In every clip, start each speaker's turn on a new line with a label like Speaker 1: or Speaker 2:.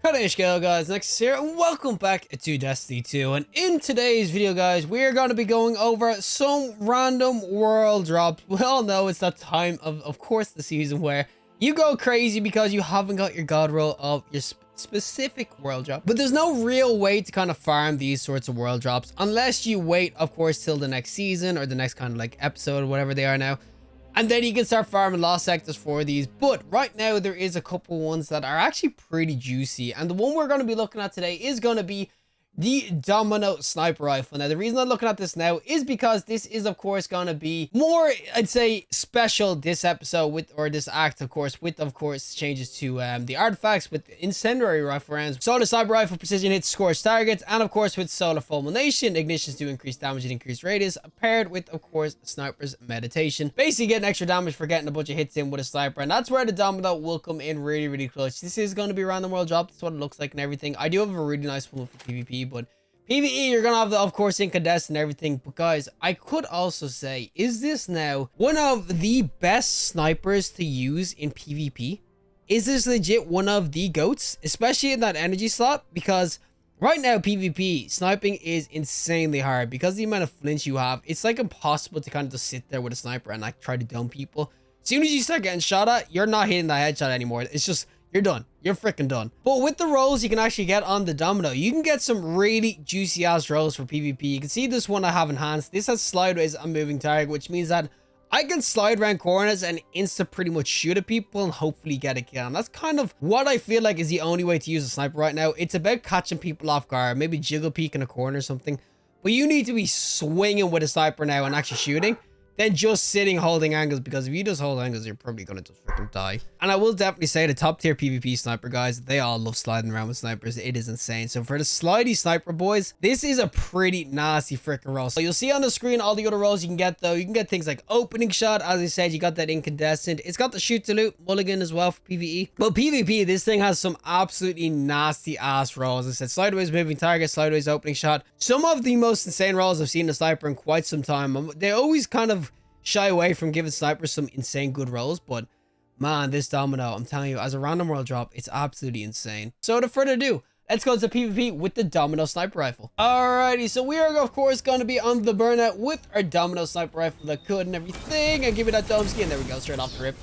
Speaker 1: Cutting scale guys, Nexus here, and welcome back to Destiny 2. And in today's video guys, we're going to be going over some random world drops. We all know it's that time of course the season where you go crazy because you haven't got your god roll of your specific world drop. But there's no real way to kind of farm these sorts of world drops unless you wait, of course, till the next season or the next kind of like episode or whatever they are now. And then you can start farming lost sectors for these. But right now, there is a couple ones that are actually pretty juicy. And the one we're going to be looking at today is going to be the Domino Sniper Rifle. Now, the reason I'm looking at this now is because this is, of course, going to be more, I'd say, special this episode with, or this act, of course, changes to the artifacts with incendiary rifle rounds. Solar Sniper Rifle precision hits scorch targets, and, of course, with Solar Fulmination, ignitions do increase damage and increase radius, paired with, of course, Sniper's Meditation. Basically, getting extra damage for getting a bunch of hits in with a sniper, and that's where the Domino will come in really, really clutch. This is going to be random world drop. That's what it looks like and everything. I do have a really nice one for PvP. But PvE, you're gonna have the, of course, incandescent and everything. But guys, I could also say, is this now one of the best snipers to use in PvP? Is this legit one of the GOATs, especially in that energy slot? Because right now, PvP sniping is insanely hard because the amount of flinch you have. It's like impossible to kind of just sit there with a sniper and like try to dome people. As soon as you start getting shot at, you're not hitting that headshot anymore. It's just, you're done. You're freaking done. But with the rolls you can actually get on the Domino, you can get some really juicy ass rolls for PvP. You can see this one I have enhanced. This has slideways and moving target, which means that I can slide around corners and insta pretty much shoot at people and hopefully get a kill. And that's kind of what I feel like is the only way to use a sniper right now. It's about catching people off guard, maybe jiggle peek in a corner or something. But you need to be swinging with a sniper now and actually shooting, than just sitting holding angles, because if you just hold angles, you're probably gonna just freaking die. And I will definitely say the top tier PvP sniper guys, they all love sliding around with snipers. It is insane. So for the slidey sniper boys, this is a pretty nasty freaking roll. So you'll see on the screen all the other rolls you can get though. You can get things like opening shot, as I said, you got that incandescent. It's got the shoot to loot mulligan as well for PvE. But PvP, this thing has some absolutely nasty ass rolls. I said sideways moving target, sideways opening shot. Some of the most insane rolls I've seen in a sniper in quite some time. They always kind of shy away from giving snipers some insane good rolls, but man, this Domino, I'm telling you, as a random world drop, it's absolutely insane. So without further ado, let's go to PvP with the Domino Sniper Rifle. Alrighty, so we are of course going to be on the burnout with our Domino Sniper Rifle, that could and everything, and give it that dome skin. There we go, straight off the rip.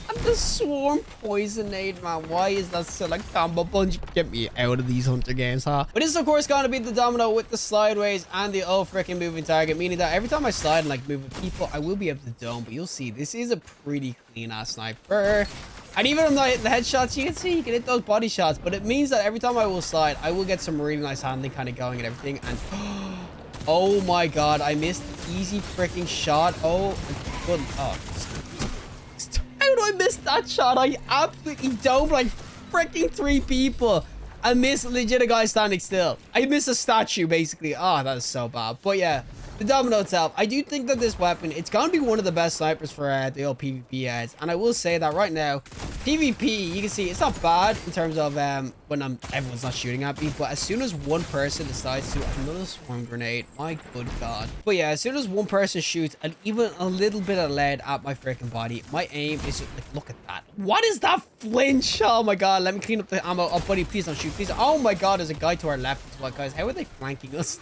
Speaker 1: And the Swarm Poisonade, man, why is that so like combo punch? Get me out of these hunter games, huh? But this is of course going to be the Domino with the slideways and the freaking moving target, meaning that every time I slide and like move with people, I will be able to dome. But you'll see, this is a pretty clean ass sniper. And even if I'm not hitting the headshots, you can see you can hit those body shots, but it means that every time I will slide, I will get some really nice handling kind of going and everything. And oh my god, I missed the easy freaking shot. Oh, good. Oh, how do I miss that shot? I absolutely domed like freaking 3 people. I missed legit a guy standing still. I missed a statue basically. Oh, that is so bad. But yeah, the Domino itself, I do think that this weapon, it's gonna be one of the best snipers for the old PvP ads. And I will say that right now, PvP, you can see it's not bad in terms of when everyone's not shooting at me, but as soon as one person decides to another swarm grenade, my good god. But yeah, as soon as one person shoots and even a little bit of lead at my freaking body, my aim is just like, look at that. What is that flinch? Oh my god, let me clean up the ammo. Oh buddy, please don't shoot, please. Oh my god, there's a guy to our left as well, guys. How are they flanking us?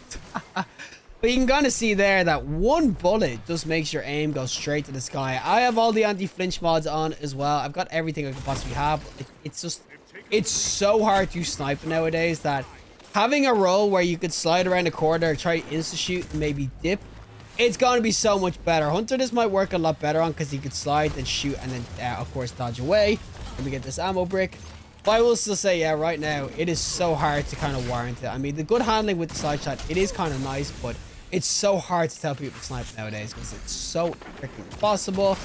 Speaker 1: But you can kind of see there that one bullet just makes your aim go straight to the sky. I have all the anti-flinch mods on as well. I've got everything I could possibly have. It's so hard to snipe nowadays that having a roll where you could slide around the corner, try to insta-shoot and maybe dip, it's going to be so much better. Hunter, this might work a lot better on because he could slide and shoot and then, of course, dodge away. Let me get this ammo brick. But I will still say, yeah, right now, it is so hard to kind of warrant it. I mean, the good handling with the slide shot, it is kind of nice, but it's so hard to tell people to snipe nowadays because it's so freaking impossible.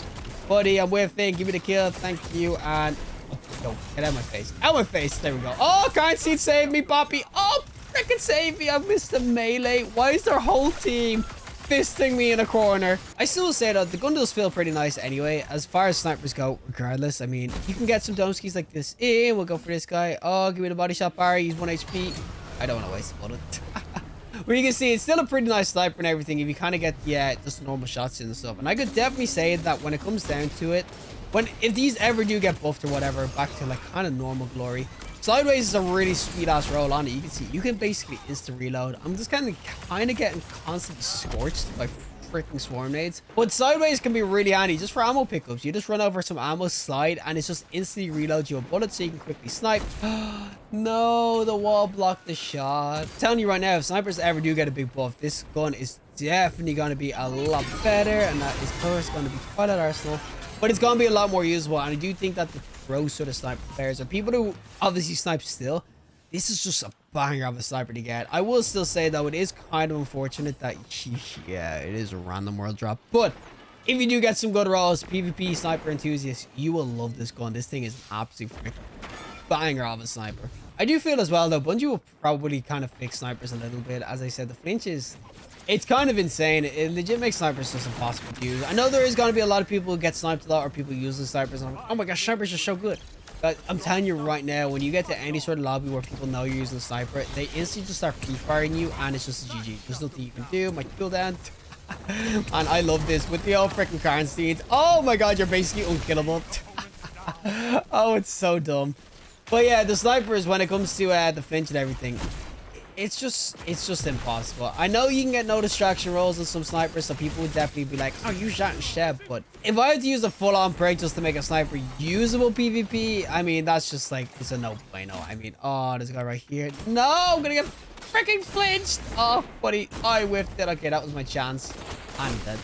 Speaker 1: Buddy, I'm whiffing. Give me the kill. Thank you. And oh, get out of my face. Out of my face. There we go. Oh, can't see. Save me, Poppy. Oh, freaking save me. I missed the melee. Why is their whole team fisting me in a corner? I still will say that the gun does feel pretty nice anyway, as far as snipers go, regardless. I mean, you can get some dome skis like this in. We'll go for this guy. Oh, give me the body shot, Barry. He's 1 HP. I don't want to waste a bullet. Where you can see it's still a pretty nice sniper and everything if you kind of get just normal shots in and stuff. And I could definitely say that when it comes down to it, if these ever do get buffed or whatever back to like kind of normal glory, Sideways is a really sweet ass roll on it. You can see you can basically instant reload. I'm just kind of getting constantly scorched by freaking swarm nades, but sideways can be really handy just for ammo pickups. You just run over some ammo, slide, and it's just instantly reloads you a bullet so you can quickly snipe. No, the wall blocked the shot. I'm telling you right now, if snipers ever do get a big buff, this gun is definitely going to be a lot better, and that is of course going to be quite an arsenal, but it's going to be a lot more usable. And I do think that the pro sort of sniper players, or people who obviously snipe still, this is just a banger of a sniper to get. I will still say though, it is kind of unfortunate that, yeah, it is a random world drop. But if you do get some good rolls, PvP sniper enthusiasts, you will love this gun. This thing is an absolute banger of a sniper. I do feel as well though, Bungie will probably kind of fix snipers a little bit. As I said, the flinch is, it's kind of insane. It legit makes snipers just impossible to use. I know there is going to be a lot of people who get sniped a lot, or people using snipers, and I'm like, oh my gosh, snipers are so good. But I'm telling you right now, when you get to any sort of lobby where people know you're using a sniper, they instantly just start pre-firing you, and it's just a GG. There's nothing you can do. My cooldown. And I love this with the old freaking Karnsteins. Oh my god, you're basically unkillable. Oh, it's so dumb. But yeah, the snipers, when it comes to the flinch and everything, it's just impossible. I know you can get no distraction rolls on some snipers, so people would definitely be like, oh, use that instead. But if I had to use a full-on break just to make a sniper usable PvP, I mean, that's just like, it's a no-bueno. I mean, oh, there's a guy right here. No, I'm gonna get freaking flinched. Oh, buddy, I whiffed it. Okay, that was my chance. I'm dead.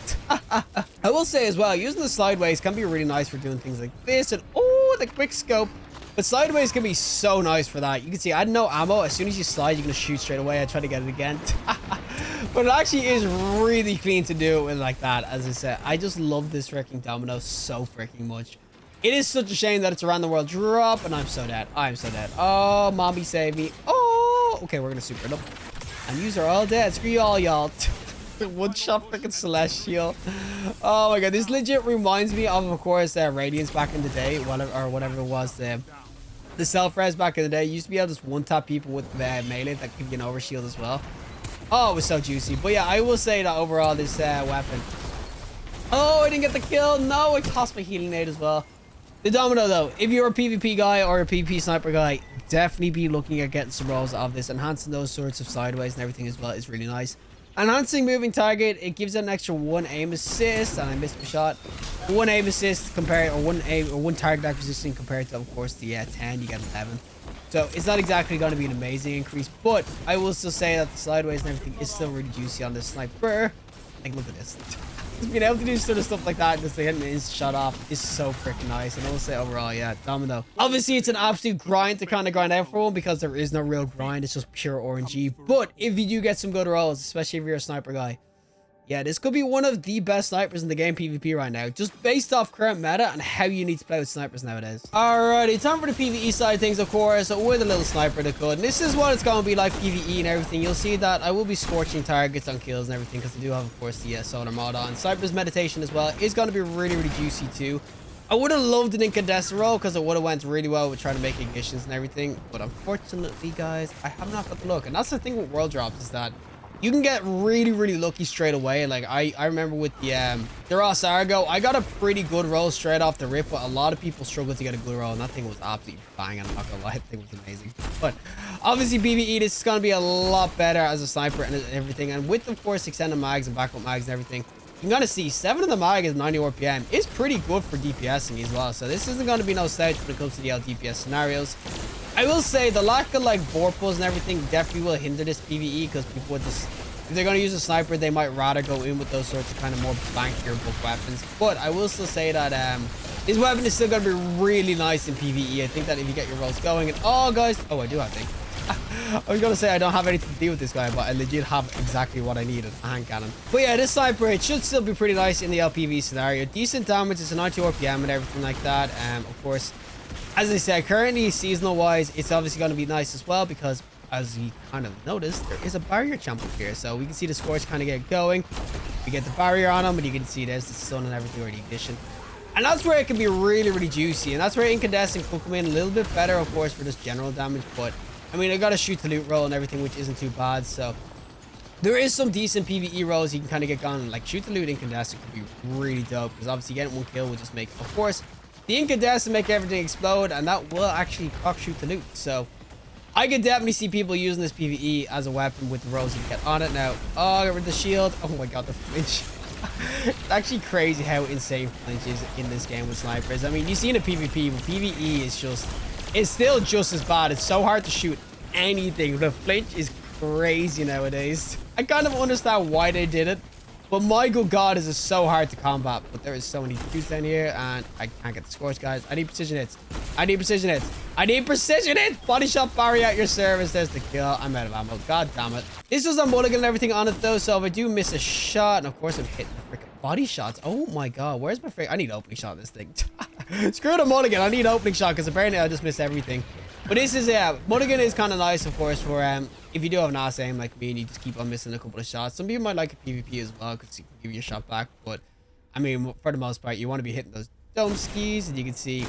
Speaker 1: I will say as well, using the slideways can be really nice for doing things like this. And oh, the quick scope. But sideways can be so nice for that. You can see I had no ammo. As soon as you slide, you're going to shoot straight away. I try to get it again. But it actually is really clean to do it with like that. As I said, I just love this freaking domino so freaking much. It is such a shame that it's around the world drop, and I'm so dead. I'm so dead. Oh, mommy save me. Oh, okay, we're going to super it up. And yous are all dead. Screw you all, y'all. One shot freaking Celestial. Oh my god, this legit reminds me of course, Radiance back in the day, whatever it was, the self-res back in the day. You used to be able to just one-tap people with melee that give you an overshield as well. Oh, it was so juicy. But yeah, I will say that overall, this weapon... Oh, I didn't get the kill. No, it cost my healing nade as well. The domino, though, if you're a PvP guy or a PvP sniper guy, definitely be looking at getting some rolls of this. Enhancing those sorts of sideways and everything as well is really nice. Enhancing moving target, it gives it an extra 1 aim assist, and I missed my shot. 1 aim assist compared, or 1 target acquisition compared to, of course, the 10, you get 11. So it's not exactly going to be an amazing increase, but I will still say that the sideways and everything is still really juicy on this sniper. Like, look at this. Just being able to do sort of stuff like that, just to get an instant shot off, is so freaking nice. And I will say overall, yeah, domino. Obviously, it's an absolute grind to kind of grind out for one, because there is no real grind. It's just pure RNG. But if you do get some good rolls, especially if you're a sniper guy, yeah, this could be one of the best snipers in the game PvP right now, just based off current meta and how you need to play with snipers nowadays. Alrighty, time for the PvE side of things, of course, with a little sniper that could. And this is what it's going to be like PvE and everything. You'll see that I will be scorching targets on kills and everything, because I do have, of course, the solar mod on. Sniper's meditation as well is going to be really, really juicy too. I would have loved an incandescent roll, because it would have went really well with trying to make ignitions and everything. But unfortunately, guys, I have not got the luck. And that's the thing with world drops, is that you can get really, really lucky straight away. Like, I remember with the Ross Argo, I got a pretty good roll straight off the rip, but a lot of people struggled to get a good roll, and that thing was absolutely banging. I'm not gonna lie, that thing was amazing. But obviously, PvE, this is gonna be a lot better as a sniper and everything. And with, of course, extended mags and backup mags and everything, you can kind of see 7 of the mag is 90 RPM is pretty good for DPSing as well. So this isn't going to be no slouch when it comes to the LDPS scenarios. I will say the lack of like vorpals and everything definitely will hinder this PvE, because people would just, if they're going to use a sniper, they might rather go in with those sorts of kind of more bankier bulk weapons. But I will still say that this weapon is still going to be really nice in PvE. I think that if you get your rolls going, and oh guys, oh, I do have things. I was gonna say I don't have anything to do with this guy, but I legit have exactly what I needed, a hand cannon. But yeah, this sniper, it should still be pretty nice in the LPV scenario. Decent damage, it's a 90 RPM and everything like that. Of course, as I said, currently seasonal wise, it's obviously going to be nice as well, because as you kind of noticed, there is a barrier champ up here, so we can see the scores kind of get going. We get the barrier on him, and you can see there's the stun and everything, or the ignition. And that's where it can be really, really juicy, and that's where incandescent could come in a little bit better, of course, for just general damage. But I mean, I got to shoot the loot roll and everything, which isn't too bad. So there is some decent PvE rolls you can kind of get going. Like shoot the loot incandescent could be really dope, because obviously getting 1 kill will just make, of course, the incandescent make everything explode, and that will actually proc shoot the loot. So I could definitely see people using this PvE as a weapon with the rolls you get on it now. Oh, get rid of the shield. Oh my god, the flinch. It's actually crazy how insane flinch is in this game with snipers. I mean, you see in a PvP, but PvE is just, it's still just as bad. It's so hard to shoot anything. The flinch is crazy nowadays. I kind of understand why they did it, but my good god, is it so hard to combat. But there is so many dudes down here, and I can't get the scores, guys. I need precision hits. I need precision hits. I need precision hits. Body shot Barry at your service. There's the kill. I'm out of ammo. God damn it. This was a mulligan and everything on it, though, so if I do miss a shot, and of course I'm hitting the freaking body shots. Oh my god, where's my freaking... I need opening shot on this thing. Screw the mulligan. I need opening shot, because apparently I just missed everything. But this is, yeah, mulligan is kind of nice, of course, for if you do have an ass aim like me and you just keep on missing a couple of shots. Some people might like a PvP as well, because you can give you a shot back. But, I mean, for the most part, you want to be hitting those dome skis, and you can see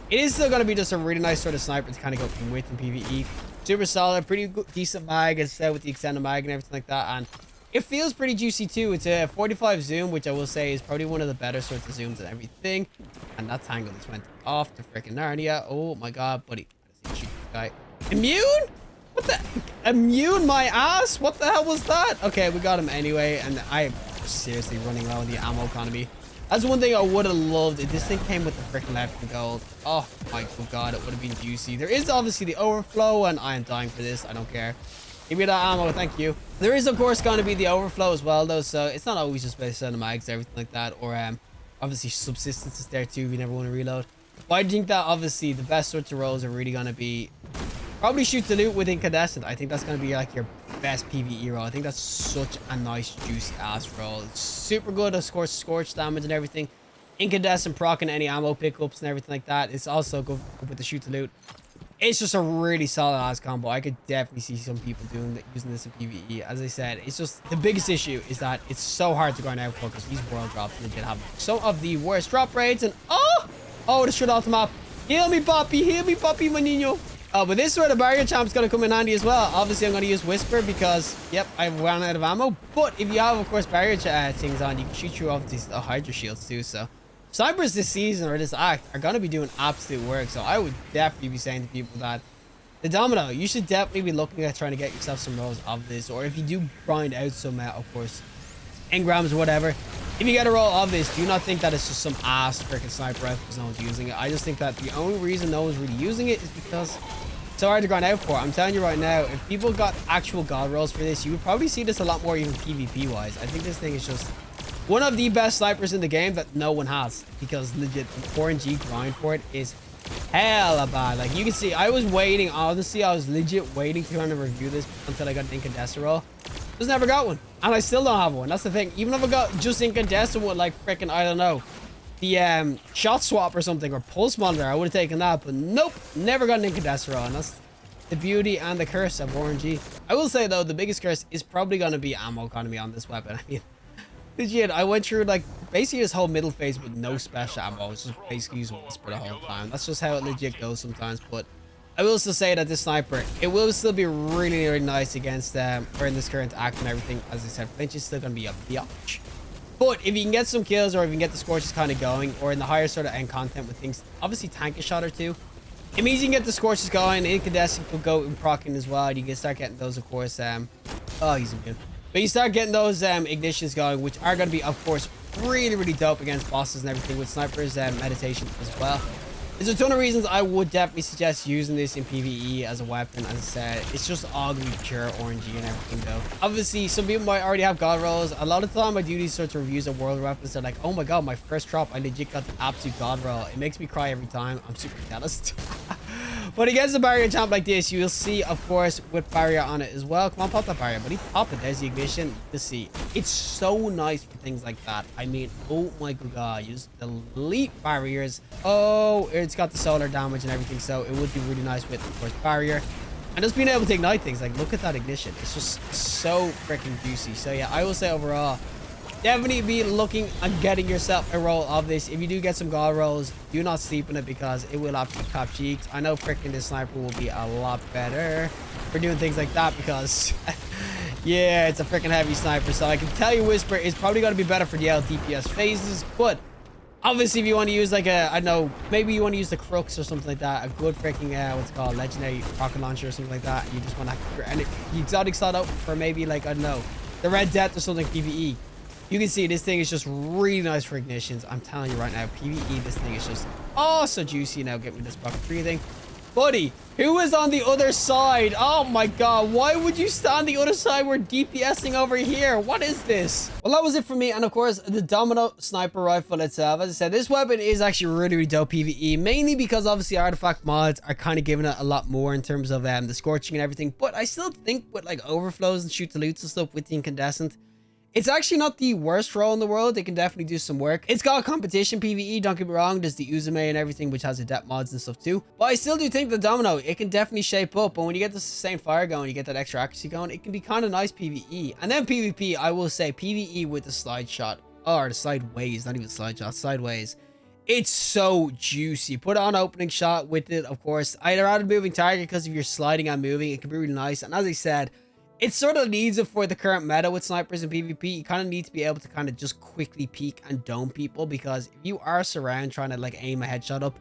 Speaker 1: it is still going to be just a really nice sort of sniper to kind of go in with in PvE. Super solid, pretty good, decent mag, as I said, with the extended mag and everything like that. And it feels pretty juicy too. It's a 45 zoom, which I will say is probably one of the better sorts of zooms and everything. And that tangle just went off to freaking Narnia. Oh my god, buddy. Shoot this guy. Immune? What the? Immune my ass? What the hell was that? Okay, we got him anyway. And I am seriously running low on the ammo economy. That's one thing I would have loved if this thing came with the freaking left and gold. Oh my god, it would have been juicy. There is obviously the overflow, and I am dying for this. I don't care. Give me that ammo, thank you. There is of course going to be the overflow as well, though, so it's not always just based on the mags, everything like that, or obviously subsistence is there too if you never want to reload. But I think that obviously the best sorts of rolls are really going to be probably shoot the loot with incandescent. I think that's going to be like your best PvE roll. I think that's such a nice juicy ass roll. It's super good, of course, scorch damage and everything. Incandescent procking any ammo pickups and everything like that. It's also good with the shoot the loot. It's just a really solid ass combo. I could definitely see some people using this in PvE. As I said, it's just the biggest issue is that it's so hard to grind out for, because these world drops legit have some of the worst drop rates. And oh, the shit off the map. Heal me, Poppy, my nino. But this is where the barrier champ's gonna come in handy as well. Obviously, I'm gonna use Whisper because, yep, I've run out of ammo. But if you have, of course, barrier things on, you can shoot through off these Hydra shields too. So snipers this season or this act are gonna be doing absolute work. So I would definitely be saying to people that the Domino, you should definitely be looking at trying to get yourself some rolls of this. Or if you do grind out some, of course, engrams or whatever, if you get a roll of this, do not think that it's just some ass freaking sniper rifle because no one's using it. I just think that the only reason no one's really using it is because it's so hard to grind out for. I'm telling you right now, if people got actual god rolls for this, you would probably see this a lot more even PvP wise. I think this thing is just one of the best snipers in the game that no one has, because legit the 4G grind for it is hella bad. Like you can see, I was waiting, honestly, I was legit waiting to kind of review this until I got an incandescent roll. Just never got one, and I still don't have one. That's the thing. Even if I got just incandescent with like freaking, I don't know, the shot swap or something, or pulse monitor, I would have taken that. But nope, never got an incandescent roll, and that's the beauty and the curse of RNG. I will say though, the biggest curse is probably going to be ammo economy on this weapon. I mean, legit, I went through like basically this whole middle phase with no special ammo. I was just basically using Whisper the whole time. That's just how it legit goes sometimes. But I will still say that this sniper, it will still be really, really nice against or in this current act and everything. As I said, flinch is still going to be a biatch. But if you can get some kills, or if you can get the scorches kind of going, or in the higher sort of end content with things, obviously tank a shot or two, it means you can get the scorches going. Incandescent will go in procking as well. You can start getting those, of course. Oh, he's good. But you start getting those ignitions going, which are going to be, of course, really, really dope against bosses and everything with snipers meditation as well. There's a ton of reasons I would definitely suggest using this in PvE as a weapon. As I said, it's just all going to be pure RNG and everything though. Obviously, some people might already have god rolls. A lot of the time I do these sorts of reviews of world weapons. They're like, oh my god, my first drop, I legit got the absolute god roll. It makes me cry every time. I'm super jealous. But against a barrier champ like this, you will see, of course, with barrier on it as well. Come on, pop that barrier, buddy. Pop it. There's the ignition. You see, it's so nice for things like that. I mean, oh my good god, you just delete barriers. Oh, it's got the solar damage and everything, so it would be really nice with, of course, barrier. And just being able to ignite things. Like, look at that ignition. It's just so freaking juicy. So yeah, I will say overall, definitely be looking at getting yourself a roll of this. If you do get some god rolls, do not sleep on it because it will absolutely top cheeks. I know freaking this sniper will be a lot better for doing things like that because yeah, it's a freaking heavy sniper. So I can tell you Whisper is probably going to be better for the LTPS phases, but Obviously, if you want to use like a, I don't know, maybe you want to use the Crux or something like that, a good freaking, what's it called, legendary rocket launcher or something like that, and you just want to, and the exotic slot out for maybe like, I don't know, the Red Death or something PvE. You can see this thing is just really nice for ignitions. I'm telling you right now, PvE, this thing is just, oh, so juicy. Now get me this bucket breathing. Buddy, who is on the other side? Oh my god, why would you stand on the other side? We're DPSing over here. What is this? Well, that was it for me. And of course, the Domino sniper rifle itself. As I said, this weapon is actually really, really dope PvE, mainly because obviously artifact mods are kind of giving it a lot more in terms of the scorching and everything. But I still think with like overflows and shoot the loots and stuff with the incandescent, it's actually not the worst role in the world. They can definitely do some work. It's got competition PvE, don't get me wrong. There's the Uzume and everything, which has adept mods and stuff too. But I still do think the Domino, it can definitely shape up. But when you get the sustained fire going, you get that extra accuracy going, it can be kind of nice PvE. And then PvP, I will say PvE with the slide shot, or the sideways, not even slide shot, sideways. It's so juicy. Put on opening shot with it, of course. I'd rather moving target because if you're sliding and moving, it can be really nice. And as I said, it sort of needs it for the current meta with snipers and PvP. You kind of need to be able to kind of just quickly peek and dome people, because if you are surround trying to like aim a headshot up,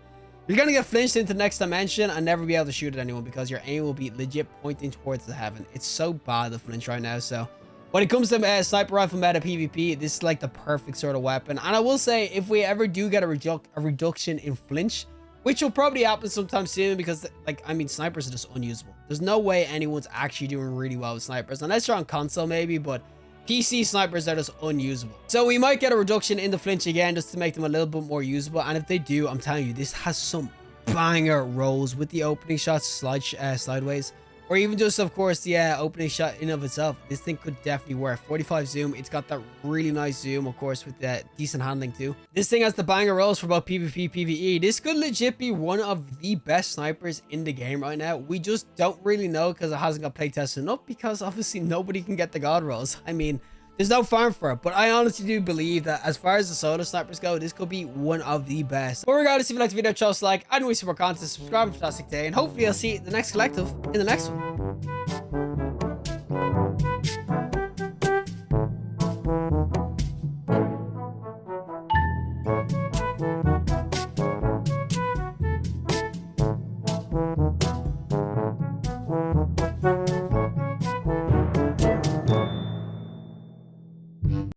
Speaker 1: you're going to get flinched into the next dimension and never be able to shoot at anyone because your aim will be legit pointing towards the heaven. It's so bad the flinch right now. So when it comes to sniper rifle meta PvP, this is like the perfect sort of weapon. And I will say, if we ever do get a reduction in flinch, which will probably happen sometime soon, because like, I mean, snipers are just unusable. There's no way anyone's actually doing really well with snipers, unless you're on console maybe, but PC snipers are just unusable. So we might get a reduction in the flinch again, just to make them a little bit more usable. And if they do, I'm telling you, this has some banger rolls with the opening shots, slideways, or even just, of course, the opening shot in of itself. This thing could definitely work. 45 zoom. It's got that really nice zoom, of course, with the decent handling too. This thing has the banger rolls for both PvP, PvE. This could legit be one of the best snipers in the game right now. We just don't really know because it hasn't got playtested enough, because obviously nobody can get the god rolls. I mean, there's no farm for it, but I honestly do believe that as far as the solo snipers go, this could be one of the best. But regardless, if you liked the video, just like, and we support content, subscribe, fantastic day, and hopefully I'll see you in the next collective in the next one.